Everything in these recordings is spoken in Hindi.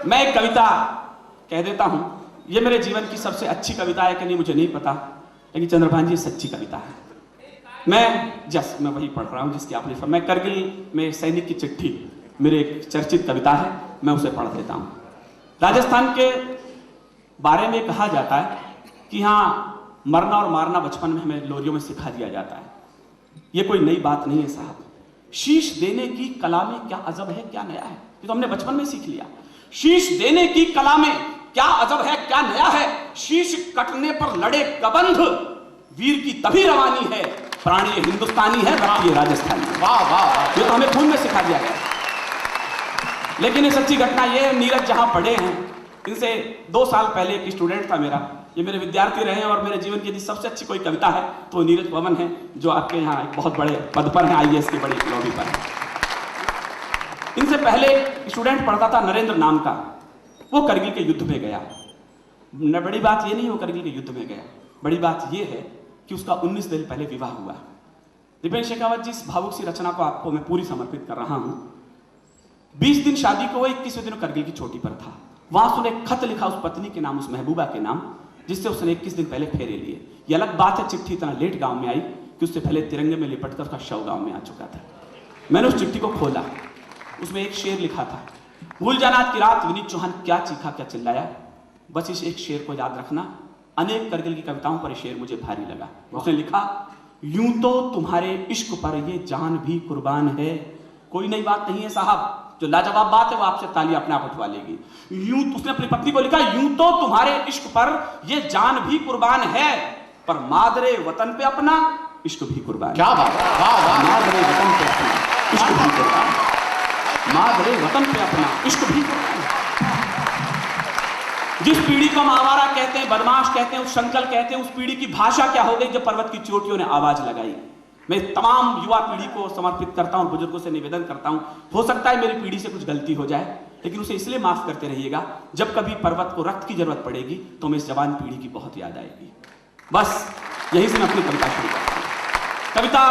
मैं एक कविता कह देता हूं, ये मेरे जीवन की सबसे अच्छी कविता है कि नहीं मुझे नहीं पता, लेकिन चंद्रभान जी सच्ची कविता है। मैं वही पढ़ रहा हूं जिसकी आपने मैं करगिल में सैनिक की चिट्ठी, मेरे एक चर्चित कविता है, मैं उसे पढ़ देता हूं। राजस्थान के बारे में कहा जाता है कि हाँ, मरना और मारना बचपन में हमें लोरियों में सिखा दिया जाता है। ये कोई नई बात नहीं है साहब। शीश देने की कला में क्या अजब है, क्या नया है, ये तो हमने बचपन में सीख लिया। शीश देने की कला में क्या अजब है, क्या नया है। शीश कटने पर लड़े कबंध, वीर की तभी रवानी है, प्राणी हिंदुस्तानी है, रक्त ये राजस्थानी। वाह वाह, ये तो हमें खून में सिखा दिया गया। लेकिन ये सच्ची घटना ये, नीरज जहां पढ़े हैं, इनसे 2 साल पहले एक स्टूडेंट था मेरा, ये मेरे विद्यार्थी रहे हैं, और मेरे जीवन की यदि सबसे अच्छी कोई कविता है तो नीरज पवन है, जो आपके यहाँ एक बहुत बड़े पद पर है, IAS की बड़ी लॉबी पर है। इनसे पहले एक स्टूडेंट पढ़ता था नरेंद्र नाम का, वो करगिल के युद्ध में गया। बड़ी बात ये नहीं वो करगिल के युद्ध में गया, बड़ी बात ये है कि उसका 19 दिन पहले विवाह हुआ। दीपेंद्र शेखावत जी, इस भावुक सी रचना को आपको मैं पूरी समर्पित कर रहा हूं। 20 दिन शादी को, वो 21वें दिन करगिल की चोटी पर था। वहां उसने एक खत लिखा उस पत्नी के नाम, उस महबूबा के नाम, जिससे उसने 21 दिन पहले फेरे लिए। ये अलग बात है चिट्ठी इतना लेट गांव में आई कि उससे पहले तिरंगे में लिपटकर उसका शव गांव में आ चुका था। मैंने उस चिट्ठी को खोला, उसमें एक शेर लिखा था, भूल जाना की रात विनीत चौहान क्या चीखा क्या चिल्लाया, बस इस एक शेर को याद रखना। अनेक करगिल की कविताओं पर शेर मुझे भारी लगा। उसने लिखा, यूं तो तुम्हारे इश्क पर ये जान भी कुर्बान है। कोई नई बात नहीं है साहब, जो लाजवाब बात है वो आपसे ताली अपने आप उठवा लेगी। यूं, उसने अपनी पत्नी को लिखा, यूं तो तुम्हारे इश्क पर ये जान भी कुर्बान है, पर मादरे वतन पे अपना इश्क भी कुर्बान। क्या बात है, मादरे वतन पे अपना इश्क भी कुर्बान, मादरे वतन पे अपना इश्क भी कुर्बान। जिस पीढ़ी को हम आवारा कहते हैं, बदमाश कहते हैं, उस संकल कहते हैं, उस पीढ़ी की भाषा क्या हो गई जब पर्वत की चोटियों ने आवाज लगाई। मैं तमाम युवा पीढ़ी को समर्पित करता हूं, बुजुर्गों से निवेदन करता हूं, हो सकता है मेरी पीढ़ी से कुछ गलती हो जाए, लेकिन उसे इसलिए माफ करते रहिएगा, जब कभी पर्वत को रक्त की जरूरत पड़ेगी तो हमें इस जवान पीढ़ी की बहुत याद आएगी। बस यही से मैं अपनी कविता शुरू करता हूं। कविता,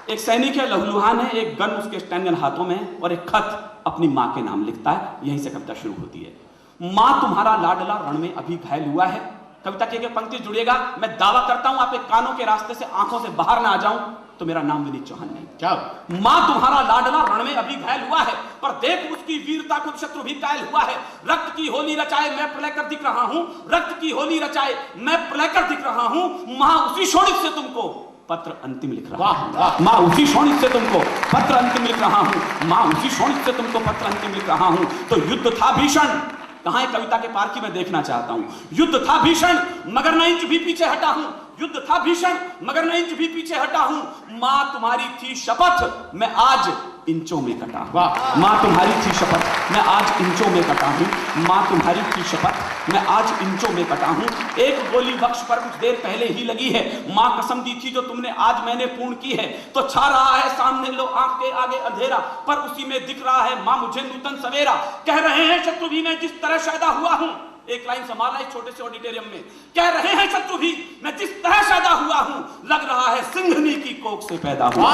एक सैनिक है, लहूलुहान है, एक गन उसके स्टैंगन हाथों में, और एक खत अपनी मां के नाम लिखता है। यहीं से कविता शुरू होती है। मां तुम्हारा लाडला रण में अभी घायल हुआ है। कविता की एक पंक्ति जुड़ेगा, मैं दावा करता हूं आप एक कानों के रास्ते से आंखों से बाहर ना आ जाऊं तो मेरा नाम विनीत चौहान नहीं। क्या मां तुम्हारा लाडला रण में अभी घायल हुआ है, पर देख उसकी वीरता खुद शत्रु भी कायल हुआ है। रक्त की होली रचाए मैं प्रलय कर दिख रहा हूं, रक्त की होली रचाए मैं प्रलय कर दिख रहा हूं। मां उसी शोणित से तुमको पत्र अंतिम लिख रहा हूं, मां उसी शोणित से तुमको पत्र अंतिम लिख रहा हूं, मां उसी शोणित से तुमको पत्र अंतिम लिख रहा हूं। तो युद्ध था भीषण, कहां है कविता के पार की मैं देखना चाहता हूं। युद्ध था भीषण मगर न इंच भी पीछे हटा हूं, युद्ध था भीषण मगर न इंच भी पीछे हटा हूं। मां तुम्हारी थी शपथ मैं आज इंचों में कटा हूं, मां तुम्हारी थी शपथ मैं आज इंचों में कटा हूं, मां तुम्हारी थी शपथ मैं आज इंचों में कटा हूं। एक गोली वक्ष पर कुछ देर पहले ही लगी है, मां कसम दी थी जो तुमने आज मैंने पूर्ण की है। तो छा रहा है सामने लो आंख के आगे अंधेरा, पर उसी में दिख रहा है मां मुझे नूतन सवेरा। कह रहे हैं शत्रु भी मैं जिस तरह पैदा हुआ हूं, एक लाइन संभाला इस छोटे से ऑडिटोरियम में, कह रहे हैं शत्रु भी मैं जिस तरह पैदा हुआ हूं, लग रहा है सिंघनी की कोख से पैदा हुआ,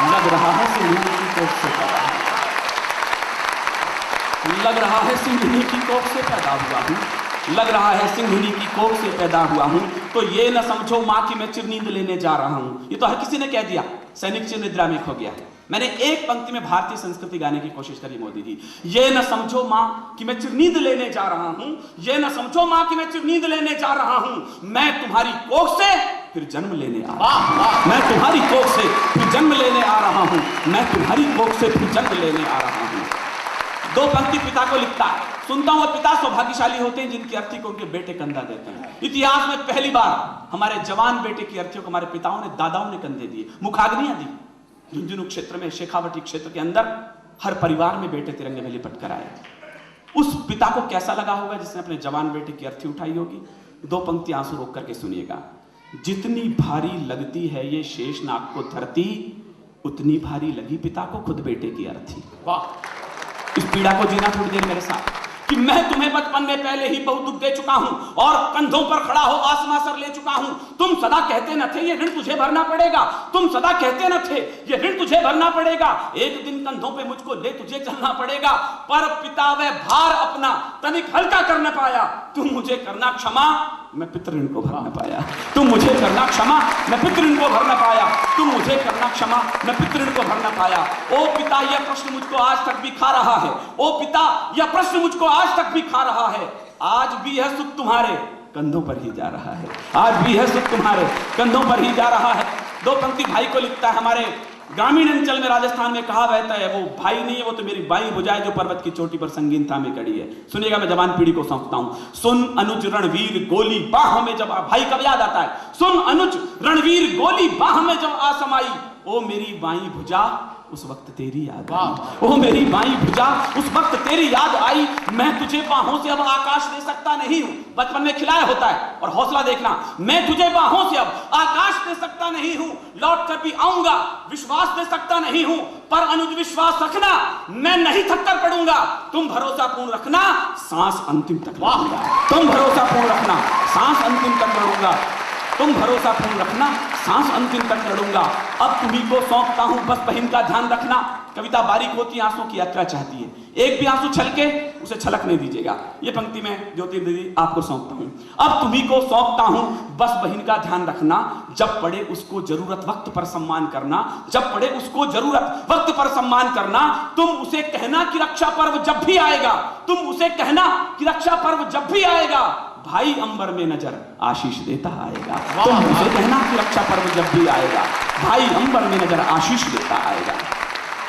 लग रहा है सिंघनी की कोख से पैदा हुआ, लग रहा है सिंघनी की कोख से पैदा हुआ हूं, लग रहा है सिंघनी की कोख से पैदा हुआ हूं। तो ये न समझो मां की मैं चिरनींद लेने जा रहा हूं, ये तो हर किसी ने कह दिया, सैनिक चिर निद्रा में खो गया। मैंने एक पंक्ति में भारतीय संस्कृति गाने की कोशिश करी मोदी जी, ये न समझो मां कि मैं चिरनींद लेने जा रहा हूं, ये न समझो मां कि मैं चिरनींद लेने जा रहा हूं, मैं तुम्हारी कोख से फिर जन्म लेने आ रहा हूं, मैं तुम्हारी कोख से फिर जन्म लेने आ रहा हूं, मैं तुम्हारी कोख से फिर जन्म लेने आ रहा हूं। 2 पंक्ति पिता को लिखता है, सुनता हूं पिता सौभाग्यशाली होते हैं जिनकी अर्थी को उनके बेटे कंधा देते हैं। इतिहास में पहली बार हमारे जवान बेटे की अर्थियों को हमारे पिताओं ने, दादाओं ने कंधे दिए, मुखाग्नियां दी। झुंझुनू क्षेत्र में, शेखावटी क्षेत्र के अंदर हर परिवार में बेटे तिरंगे में लिपट कर आए। उस पिता को कैसा लगा होगा जिसने अपने जवान बेटे की अर्थी उठाई होगी। 2 पंक्ति आंसू रोक करके सुनिएगा, जितनी भारी लगती है ये शेषनाग को धरती, उतनी भारी लगी पिता को खुद बेटे की अर्थी। वाह, इस पीड़ा को जीना थोड़ी देर मेरे साथ। कि मैं तुम्हें बचपन में पहले ही बहुत दुख दे चुका हूं और कंधों पर खड़ा हो आसमां सर ले चुका हूं। तुम सदा कहते न थे ये ऋण तुझे भरना पड़ेगा, तुम सदा कहते न थे ये ऋण तुझे भरना पड़ेगा, एक दिन कंधों पे मुझको ले तुझे चलना पड़ेगा। पर पिता वह भार अपना तनिक हल्का कर न पाया, तुम मुझे करना क्षमा, मैं पितृ ऋण को भर न पाया। तुम मुझे करना क्षमा, मैं पितृ ऋण को भर न पाया। तुम मुझे करना क्षमा, मैं पितृ ऋण को भर न पाया। ओ पिता, यह प्रश्न मुझको आज तक भी खा रहा है। ओ पिता, यह प्रश्न मुझको आज तक भी खा रहा है। आज भी यह सुख तुम्हारे कंधों पर ही जा रहा है, आज भी यह सुख तुम्हारे कंधों पर ही जा रहा है। दो पंक्ति भाई को लिखता है। हमारे ग्रामीण अंचल में राजस्थान में कहा बहता है, वो भाई नहीं है, वो तो मेरी बाई भुजा है जो पर्वत की चोटी पर संगीन थामे खड़ी है। सुनिएगा, मैं जवान पीढ़ी को सौंपता हूं। सुन अनुज रणवीर गोली बाह में जब, भाई कब याद आता है? सुन अनुज रणवीर गोली बाह में जब आसमाई, ओ मेरी बाई भुजा उस वक्त तेरी याद आई। ओ मेरी बाई भुजा उस वक्त तेरी याद आई। मैं तुझे बाहों से अब आकाश दे सकता नहीं हूं, बचपन में खिलाया होता है। और हौसला देखना, मैं तुझे बाहों से अब आकाश दे सकता नहीं हूं, लौट कर भी आऊंगा, विश्वास दे सकता नहीं हूं, पर अनुज विश्वास रखना, मैं नहीं थक कर पड़ूंगा। तुम भरोसा पूर्ण रखना, सांस अंतिम तक लड़ूंगा। तुम भरोसा पूर्ण रखना, सांस अंतिम तक लड़ूंगा। तुम भरोसा पूर्ण रखना, सांस अंतिम तक लड़ूंगा। अब तुम्ही को सौंपता हूं, बस बहन का ध्यान रखना। कविता बारीक होती है, आंसू की यात्रा चाहती है। एक भी आंसू छलके उसे छलक नहीं दीजिएगा। ये पंक्ति में ज्योति दीदी आपको सौंपता हूं। अब तुम्ही को सौंपता हूं, बस बहन का ध्यान रखना। जब पड़े उसको जरूरत वक्त पर सम्मान करना, जब पड़े उसको जरूरत वक्त पर सम्मान करना। तुम उसे कहना कि रक्षा पर्व जब भी आएगा, तुम उसे कहना कि रक्षा पर्व जब भी आएगा, भाई अंबर में नजर आशीष देता आएगा। तुम उसे कहना कि रक्षा पर्व जब भी आएगा, भाई अंबर में नजर आशीष देता आएगा।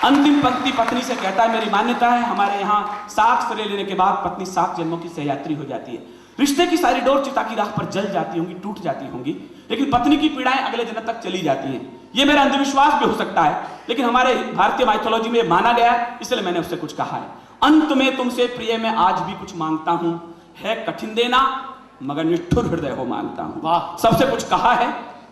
अंतिम पंक्ति पत्नी से कहता है, मेरी मान्यता है हमारे यहाँ 7 फेरे लेने के बाद पत्नी 7 जन्मों की सहयात्री हो जाती है। रिश्ते की सारी डोर चिता की राह पर जल जाती होंगी, टूट जाती होंगी, लेकिन पत्नी की पीड़ाएं अगले जन्म तक चली जाती हैं। ये मेरा अंधविश्वास भी हो सकता है, लेकिन हमारे भारतीय माइथोलॉजी में माना गया है, इसलिए मैंने उससे कुछ कहा है। अंत में तुमसे प्रिय मैं आज भी कुछ मांगता हूं, है कठिन देना मगर निष्ठुर हृदय हो मांगता हूं। सबसे कुछ कहा है,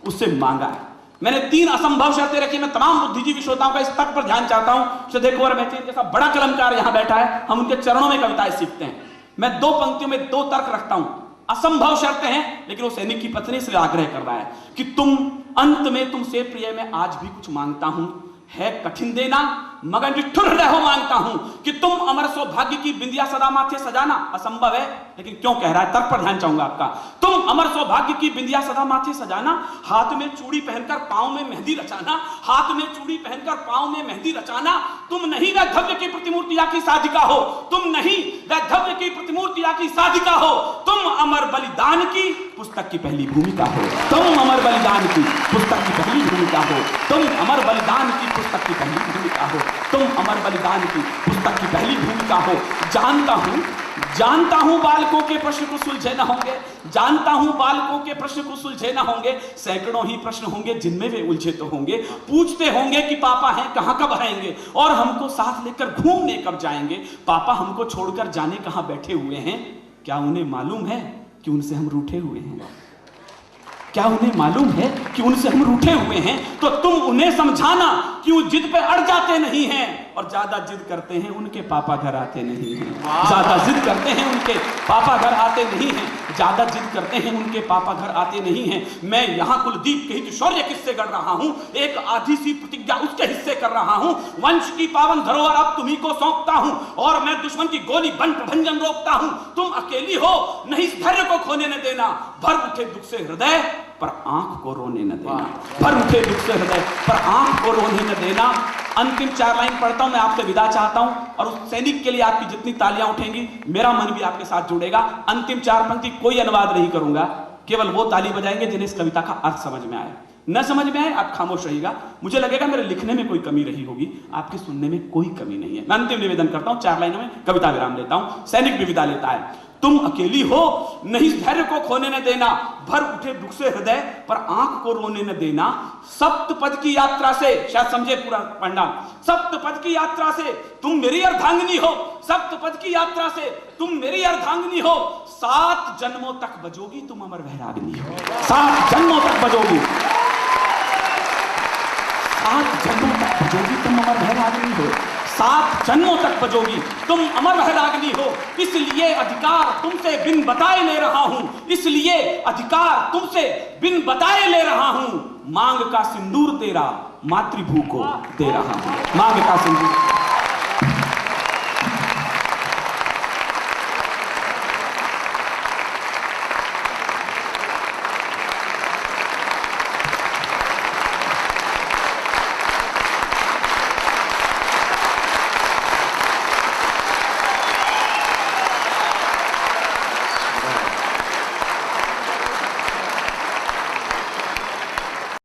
उससे मांगा है। मैंने 3 असंभव शर्तें रखी। मैं तमाम बुद्धिजीवी श्रोताओं का इस तक पर ध्यान चाहता हूं। श्रद्धेय कुंवर मैथिली जैसा बड़ा कलमकार यहां बैठा है, हम उनके चरणों में कविताएं सीखते हैं। मैं 2 पंक्तियों में 2 तर्क रखता हूं। असंभव शर्तें हैं, लेकिन वो सैनिक की पत्नी से आग्रह कर रहा है कि तुम अंत में तुमसे प्रिय मैं आज भी कुछ मांगता हूं, है कठिन देना मगर निष्ठुर हृदय हो मांगता हूं कि तुम अमर सौभाग्य की बिंदिया सदा माथे सजाना। असंभव है, लेकिन क्यों कह रहा है, तर्क पर ध्यान चाहूंगा आपका। तुम अमर सौभाग्य की बिंदिया सदा माथे सजाना, हाथ में चूड़ी पहनकर पांव में मेहंदी रचाना, हाथ में चूड़ी पहनकर पांव में मेहंदी रचाना। तुम नहीं वह धव्य की प्रतिमूर्ति या की साधिका हो, तुम नहीं वह धव्य की प्रतिमूर्ति या की साधिका हो, तुम अमर बलिदान की पुस्तक की पहली भूमिका हो। तुम अमर बलिदान की पुस्तक की पहली भूमिका हो। तुम अमर बलिदान की पुस्तक की पहली भूमिका हो। तुम अमर बलिदान की पुस्तक की पहली भूमिका हो। जानता हूं बालकों के प्रश्न को सुलझे न होंगे, जानता हूं बालकों के प्रश्न को सुलझे न होंगे। सैकड़ों ही प्रश्न होंगे जिनमें वे उलझे तो होंगे। पूछते होंगे कि पापा हैं कहां कब आएंगे, और हमको साथ लेकर घूमने कब जाएंगे। पापा हमको छोड़कर जाने कहां बैठे हुए हैं, क्या उन्हें मालूम है कि उनसे हम रूठे हुए हैं? क्या उन्हें मालूम है कि उनसे हम रूठे हुए हैं? तो तुम उन्हें समझाना कि वो जिद पे अड़ जाते नहीं हैं, और ज्यादा जिद करते हैं उनके पापा घर आते नहीं हैं। ज्यादा जिद करते हैं उनके पापा घर आते नहीं हैं। ज्यादा जिद करते हैं उनके पापा घर आते नहीं हैं। मैं यहाँ कुलदीप के हित शौर्य किस्से गढ़ रहा हूँ, एक आधी सी प्रतिज्ञा उसके हिस्से कर रहा हूँ। वंश की पावन धरोहर अब तुम्ही को सौंपता हूँ, और मैं दुश्मन की गोली बन प्रभंजन रोकता हूँ। तुम अकेली हो, नहीं धैर्य को खोने न देना। भर उठे दुख से हृदय पर आंख को रोने न देना। भर उठे दुख से हृदय पर आंख को रोने न देना। अंतिम 4 लाइन पढ़ता हूं, मैं आपसे विदा चाहता हूं, और उस सैनिक के लिए आपकी जितनी तालियां उठेंगी मेरा मन भी आपके साथ जुड़ेगा। अंतिम 4 पंक्ति कोई अनुवाद नहीं करूंगा, केवल वो ताली बजाएंगे जिन्हें इस कविता का अर्थ समझ में आए। न समझ में आए आप खामोश रहिएगा। मुझे लगेगा मेरे लिखने में कोई कमी रही होगी, आपके सुनने में कोई कमी नहीं है। मैं अंतिम निवेदन करता हूं, 4 लाइनों में कविता विराम लेता हूं। सैनिक भी विदा लेता है। तुम अकेली हो, नहीं धैर्य को खोने न देना। भर उठे दुख से हृदय पर आंख को रोने न देना। सप्तपद की यात्रा से, शायद समझे पूरा पढ़ना, सप्तपद की यात्रा से तुम मेरी अर्धांगिनी हो। सप्तपद की यात्रा से तुम मेरी अर्धांगिनी हो। 7 जन्मों तक बजोगी तुम अमर वैरागिनी हो। 7 जन्मों तक बजोगी, 7 जन्मों तक बजोगी तुम अमर वैरागिनी हो। 7 जन्मों तक बजोगी। तुम अमर वैरागिनी हो, इसलिए अधिकार तुमसे बिन बताए ले रहा हूं, इसलिए अधिकार तुमसे बिन बताए ले रहा हूं। मांग का सिंदूर तेरा मातृभू को दे रहा हूं, मांग का सिंदूर।